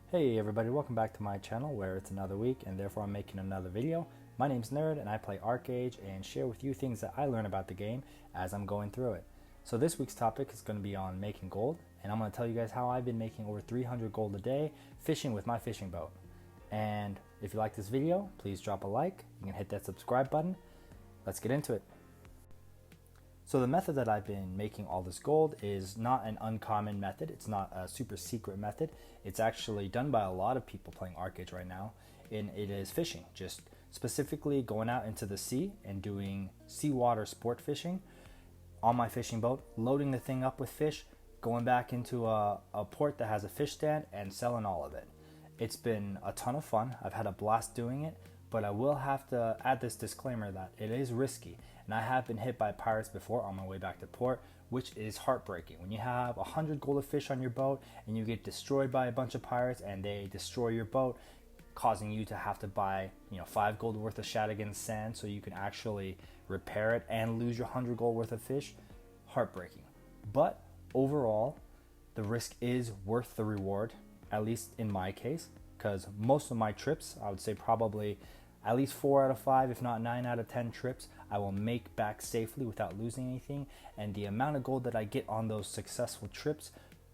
Hey everybody, welcome back to my channel where it's another week and therefore I'm making another video. My name's Nerd and I play Archeage and share with you things that I learn about the game as I'm going through it. So this week's topic is going to be on making gold, and I'm going to tell you guys how I've been making over 300 gold a day fishing with my fishing boat. And if you like this video, please drop a like, you can hit that subscribe button. Let's get into it. So the method that I've been making all this gold is not an uncommon method. It's not a super secret method. It's actually done by a lot of people playing Archeage right now, and it is fishing. Just specifically going out into the sea and doing seawater sport fishing on my fishing boat, loading the thing up with fish, going back into a port that has a fish stand and selling all of it. It's been a ton of fun. I've had a blast doing it, but I will have to add this disclaimer that it is risky. And I have been hit by pirates before on my way back to port, which is heartbreaking. When you have 100 gold of fish on your boat and you get destroyed by a bunch of pirates and they destroy your boat, causing you to have to buy 5 gold worth of Shadigan sand so you can actually repair it and lose your 100 gold worth of fish, heartbreaking. But overall, the risk is worth the reward, at least in my case, because most of my trips, I would say probably at least 4 out of 5, if not 9 out of 10 trips, I will make back safely without losing anything. And the amount of gold that I get on those successful trips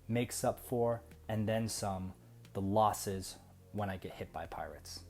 makes up for, and then some, the losses when I get hit by pirates.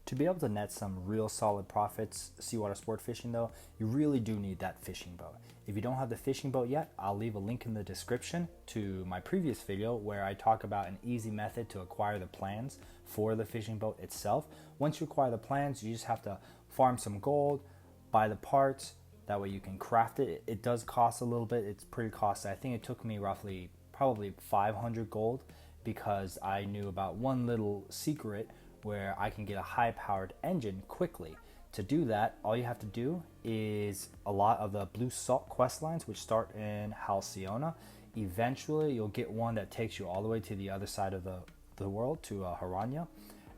To be able to net some real solid profits seawater sport fishing though, you really do need that fishing boat. If you don't have the fishing boat yet, I'll leave a link in the description to my previous video where I talk about an easy method to acquire the plans for the fishing boat itself. Once you acquire the plans, you just have to farm some gold, buy the parts, that way you can craft it. It does cost a little bit, it's pretty costly. I think it took me roughly probably 500 gold because I knew about one little secret where I can get a high-powered engine quickly. To do that, all you have to do is a lot of the blue salt quest lines, which start in Halcyona. Eventually, you'll get one that takes you all the way to the other side of the world, to Haranya.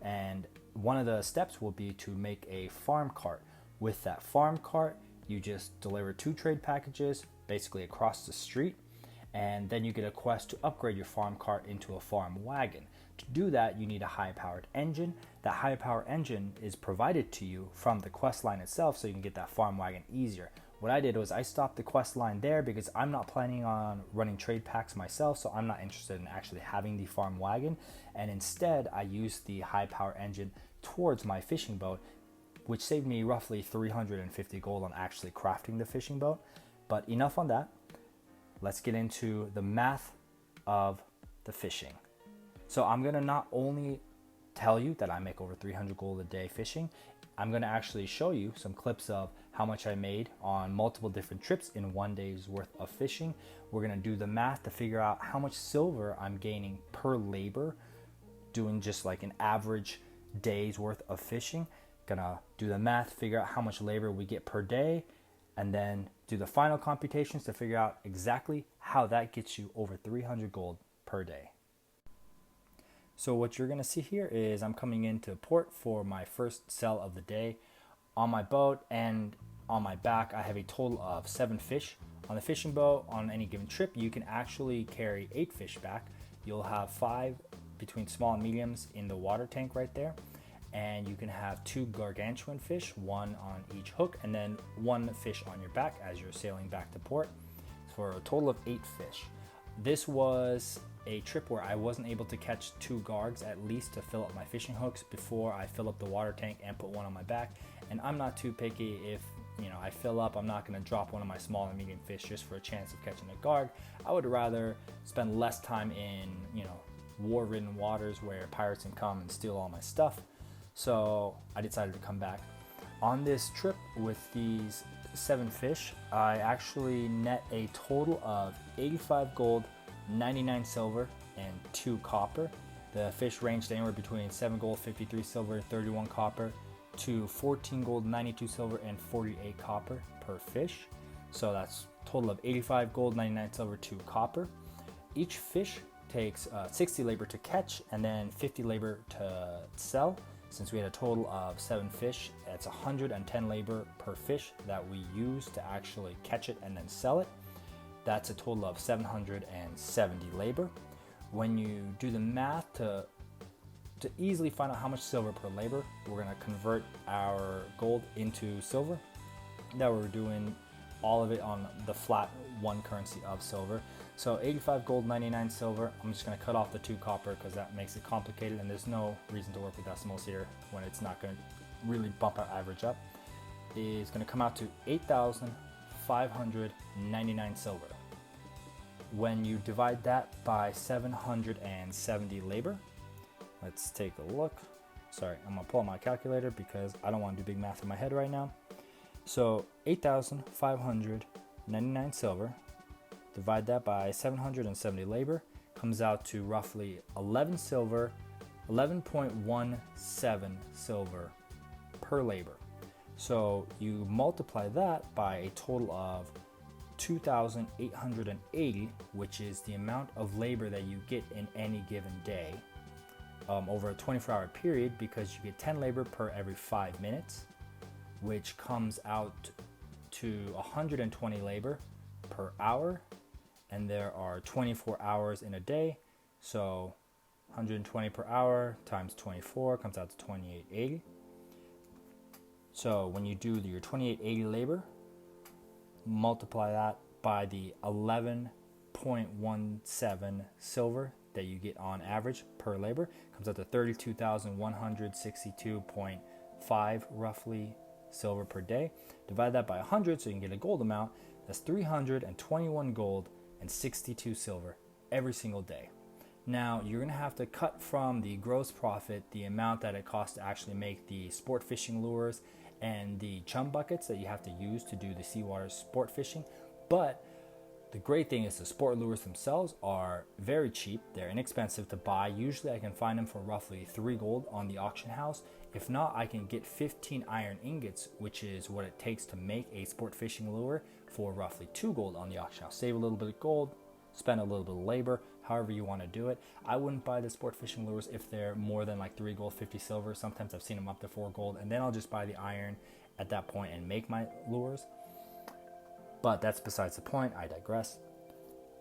And one of the steps will be to make a farm cart. With that farm cart, you just deliver 2 trade packages, basically across the street, and then you get a quest to upgrade your farm cart into a farm wagon. To do that, you need a high-powered engine. That high-powered engine is provided to you from the quest line itself, so you can get that farm wagon easier. What I did was I stopped the quest line there because I'm not planning on running trade packs myself, so I'm not interested in actually having the farm wagon, and instead I used the high-power engine towards my fishing boat, which saved me roughly 350 gold on actually crafting the fishing boat. But enough on that. Let's get into the math of the fishing. So I'm gonna not only tell you that I make over 300 gold a day fishing, I'm gonna actually show you some clips of how much I made on multiple different trips in one day's worth of fishing. We're gonna do the math to figure out how much silver I'm gaining per labor, doing just like an average day's worth of fishing. Gonna do the math, figure out how much labor we get per day, and then do the final computations to figure out exactly how that gets you over 300 gold per day. So what you're gonna see here is I'm coming into port for my first sell of the day. On my boat and on my back, I have a total of 7 fish. On the fishing boat, on any given trip, you can actually carry 8 fish back. You'll have 5 between small and mediums in the water tank right there. And you can have 2 gargantuan fish, 1 on each hook, and then 1 fish on your back as you're sailing back to port, for a total of 8 fish. This was a trip where I wasn't able to catch 2 gargs at least to fill up my fishing hooks before I fill up the water tank and put 1 on my back. And I'm not too picky. If I fill up, I'm not going to drop one of my small and medium fish just for a chance of catching a garg. I would rather spend less time in war-ridden waters where pirates can come and steal all my stuff. So I decided to come back. On this trip with these 7 fish, I actually net a total of 85 gold, 99 silver, and 2 copper. The fish ranged anywhere between 7 gold, 53 silver, 31 copper, to 14 gold, 92 silver, and 48 copper per fish. So that's a total of 85 gold, 99 silver, 2 copper. Each fish takes 60 labor to catch and then 50 labor to sell. Since we had a total of 7 fish, it's 110 labor per fish that we use to actually catch it and then sell it. That's a total of 770 labor. when you do the math to easily find out how much silver per labor, we're going to convert our gold into silver. That we're doing all of it on the flat one currency of silver. So 85 gold, 99 silver. I'm just going to cut off the 2 copper because that makes it complicated, and there's no reason to work with decimals here when it's not going to really bump our average up. Is going to come out to 8,599 silver. When you divide that by 770 labor, let's take a look. Sorry, I'm gonna pull out my calculator because I don't want to do big math in my head right now. So 8,599 silver, divide that by 770 labor, comes out to roughly 11.17 silver per labor. So you multiply that by a total of 2,880, which is the amount of labor that you get in any given day. Over a 24-hour period, because you get 10 labor per every 5 minutes, which comes out to 120 labor per hour, and there are 24 hours in a day, so 120 per hour times 24 comes out to 2880. So when you do your 2880 labor, multiply that by the 11.17 silver that you get on average per labor, comes out to 32,162.5 roughly silver per day. Divide that by 100 so you can get a gold amount. That's 321 gold and 62 silver every single day. Now you're gonna have to cut from the gross profit the amount that it costs to actually make the sport fishing lures and the chum buckets that you have to use to do the seawater sport fishing. But the great thing is the sport lures themselves are very cheap. They're inexpensive to buy. Usually I can find them for roughly 3 gold on the auction house. If not, I can get 15 iron ingots, which is what it takes to make a sport fishing lure, for roughly 2 gold on the auction house. Save a little bit of gold, spend a little bit of labor, however you want to do it. I wouldn't buy the sport fishing lures if they're more than like 3 gold, 50 silver. Sometimes I've seen them up to 4 gold, and then I'll just buy the iron at that point and make my lures. But that's besides the point, I digress.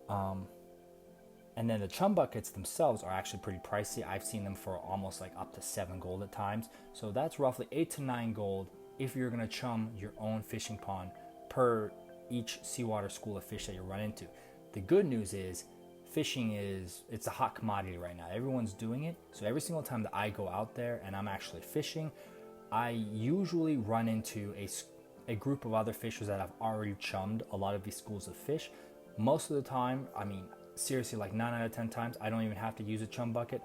And then the chum buckets themselves are actually pretty pricey. I've seen them for almost like up to 7 gold at times. So that's roughly 8 to 9 gold if you're gonna chum your own fishing pond per each seawater school of fish that you run into. The good news is fishing it's a hot commodity right now. Everyone's doing it. So every single time that I go out there and I'm actually fishing, I usually run into a group of other fishers that have already chummed a lot of these schools of fish. Most of the time, I mean, seriously, like 9 out of 10 times, I don't even have to use a chum bucket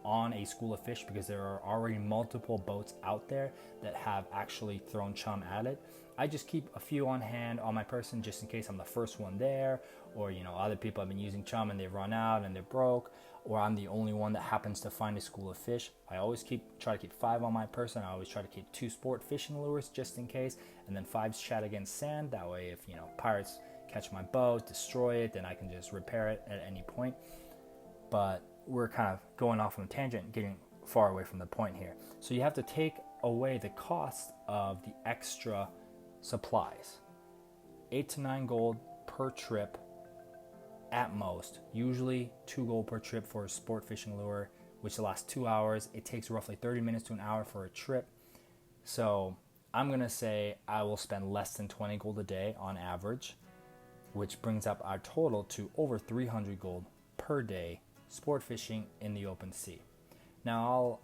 on a school of fish because there are already multiple boats out there that have actually thrown chum at it. I just keep a few on hand on my person just in case I'm the first one there, or other people have been using chum and they've run out and they're broke, or I'm the only one that happens to find a school of fish. I always try to keep 5 on my person. I always try to keep 2 sport fishing lures just in case, and then 5 shad against sand. That way, if pirates catch my boat, destroy it, then I can just repair it at any point. But we're kind of going off on a tangent, getting far away from the point here. So you have to take away the cost of the extra supplies. 8 to 9 gold per trip at most. Usually 2 gold per trip for a sport fishing lure, which lasts 2 hours. It takes roughly 30 minutes to an hour for a trip. So I'm gonna say I will spend less than 20 gold a day on average, which brings up our total to over 300 gold per day sport fishing in the open sea. Now I'll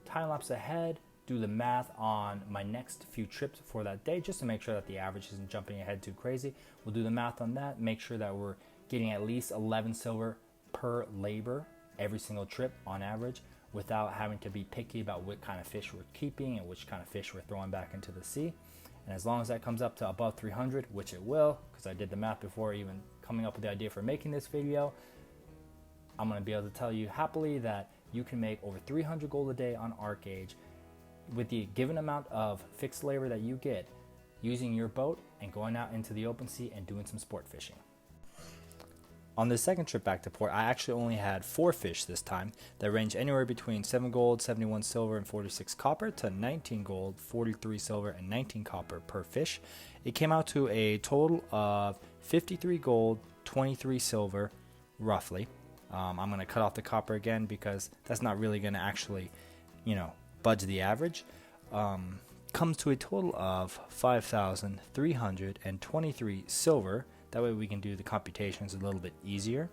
time lapse ahead, do the math on my next few trips for that day just to make sure that the average isn't jumping ahead too crazy. We'll do the math on that, make sure that we're getting at least 11 silver per labor every single trip on average, without having to be picky about what kind of fish we're keeping and which kind of fish we're throwing back into the sea. And as long as that comes up to above 300, which it will, because I did the math before even coming up with the idea for making this video, I'm going to be able to tell you happily that you can make over 300 gold a day on Archeage with the given amount of fixed labor that you get using your boat and going out into the open sea and doing some sport fishing. On the second trip back to port, I actually only had 4 fish this time that range anywhere between 7 gold, 71 silver, and 46 copper to 19 gold, 43 silver, and 19 copper per fish. It came out to a total of 53 gold, 23 silver, roughly, I'm going to cut off the copper again because that's not really going to actually, budge the average. Comes to a total of 5,323 silver. That way we can do the computations a little bit easier.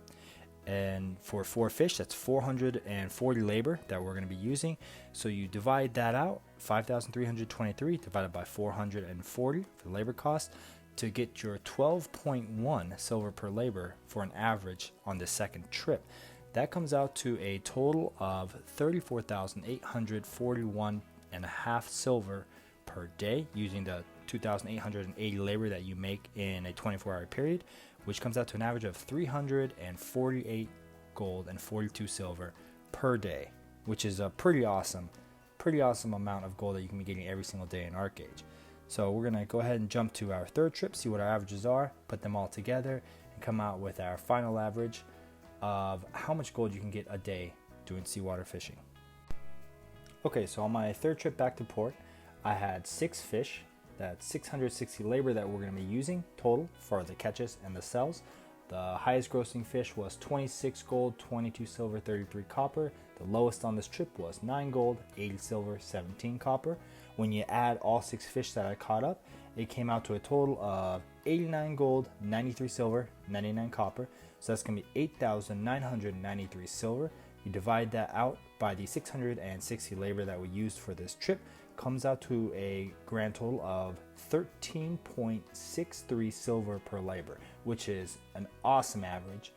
And for 4 fish, that's 440 labor that we're going to be using. So you divide that out, 5,323 divided by 440 for the labor cost, to get your 12.1 silver per labor for an average on the second trip. That comes out to a total of 34,841 and a half silver per day using the 2,880 labor that you make in a 24-hour period, which comes out to an average of 348 gold and 42 silver per day, which is a pretty awesome amount of gold that you can be getting every single day in Archeage. So we're gonna go ahead and jump to our third trip, see what our averages are, put them all together, and come out with our final average of how much gold you can get a day doing seawater fishing. Okay, so on my third trip back to port, I had 6 fish. That's 660 labor that we're going to be using total for the catches and the sells. The highest grossing fish was 26 gold, 22 silver, 33 copper. The lowest on this trip was 9 gold, 80 silver, 17 copper. When you add all 6 fish that I caught up, it came out to a total of 89 gold, 93 silver, 99 copper. So that's going to be 8,993 silver. You divide that out by the 660 labor that we used for this trip, comes out to a grand total of 13.63 silver per labor, which is an awesome average.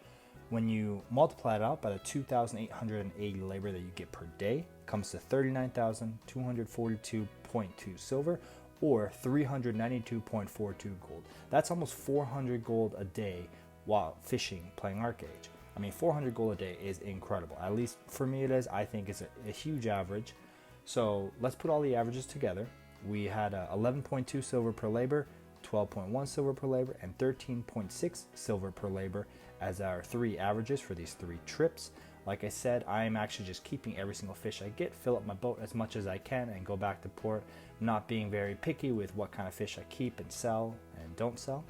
When you multiply it out by the 2,880 labor that you get per day, it comes to 39,242.2 silver, or 392.42 gold. That's almost 400 gold a day while fishing, playing Archeage. I mean, 400 gold a day is incredible. At least for me it is. I think it's a huge average. So let's put all the averages together. We had 11.2 silver per labor, 12.1 silver per labor, and 13.6 silver per labor as our 3 averages for these 3 trips. Like I said, I am actually just keeping every single fish I get, fill up my boat as much as I can, and go back to port, not being very picky with what kind of fish I keep and sell and don't sell.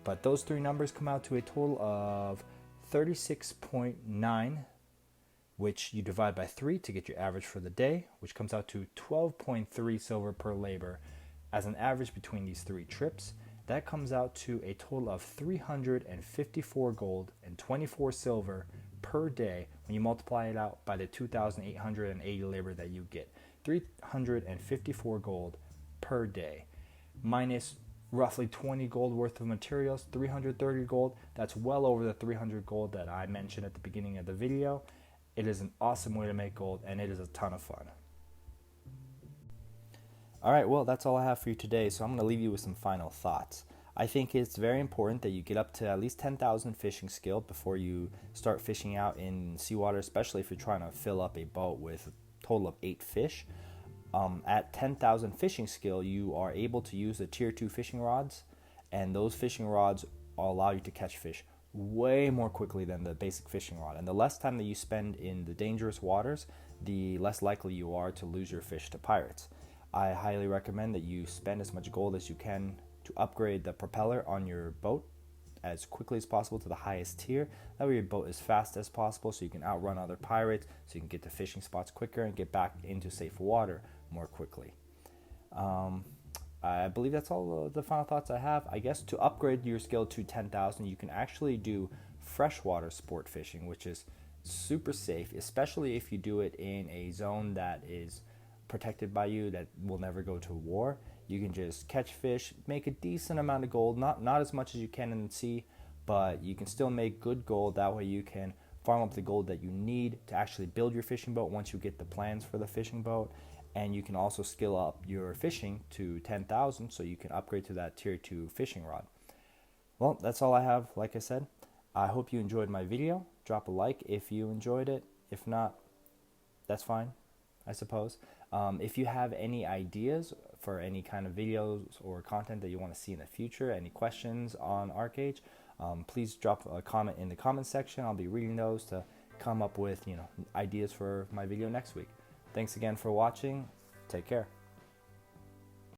But those 3 numbers come out to a total of 36.9, which you divide by 3 to get your average for the day, which comes out to 12.3 silver per labor as an average between these 3 trips. That comes out to a total of 354 gold and 24 silver per day when you multiply it out by the 2,880 labor that you get. 354 gold per day minus roughly 20 gold worth of materials, 330 gold. That's well over the 300 gold that I mentioned at the beginning of the video. It is an awesome way to make gold, and it is a ton of fun. Alright, well, that's all I have for you today, so I'm going to leave you with some final thoughts. I think it's very important that you get up to at least 10,000 fishing skill before you start fishing out in seawater, especially if you're trying to fill up a boat with a total of 8 fish. At 10,000 fishing skill, you are able to use the tier 2 fishing rods, and those fishing rods allow you to catch fish way more quickly than the basic fishing rod. And the less time that you spend in the dangerous waters, the less likely you are to lose your fish to pirates. I highly recommend that you spend as much gold as you can to upgrade the propeller on your boat as quickly as possible to the highest tier. That way your boat is fast as possible so you can outrun other pirates, so you can get to fishing spots quicker and get back into safe water more quickly. I believe that's all the final thoughts I have. I guess to upgrade your skill to 10,000, you can actually do freshwater sport fishing, which is super safe, especially if you do it in a zone that is protected by you, that will never go to war. You can just catch fish, make a decent amount of gold, not as much as you can in the sea, but you can still make good gold. That way you can farm up the gold that you need to actually build your fishing boat once you get the plans for the fishing boat. And you can also skill up your fishing to 10,000 so you can upgrade to that tier 2 fishing rod. Well, that's all I have. Like I said, I hope you enjoyed my video. Drop a like if you enjoyed it. If not, that's fine, I suppose. If you have any ideas for any kind of videos or content that you want to see in the future, any questions on Archeage, please drop a comment in the comment section. I'll be reading those to come up with ideas for my video next week. Thanks again for watching. Take care.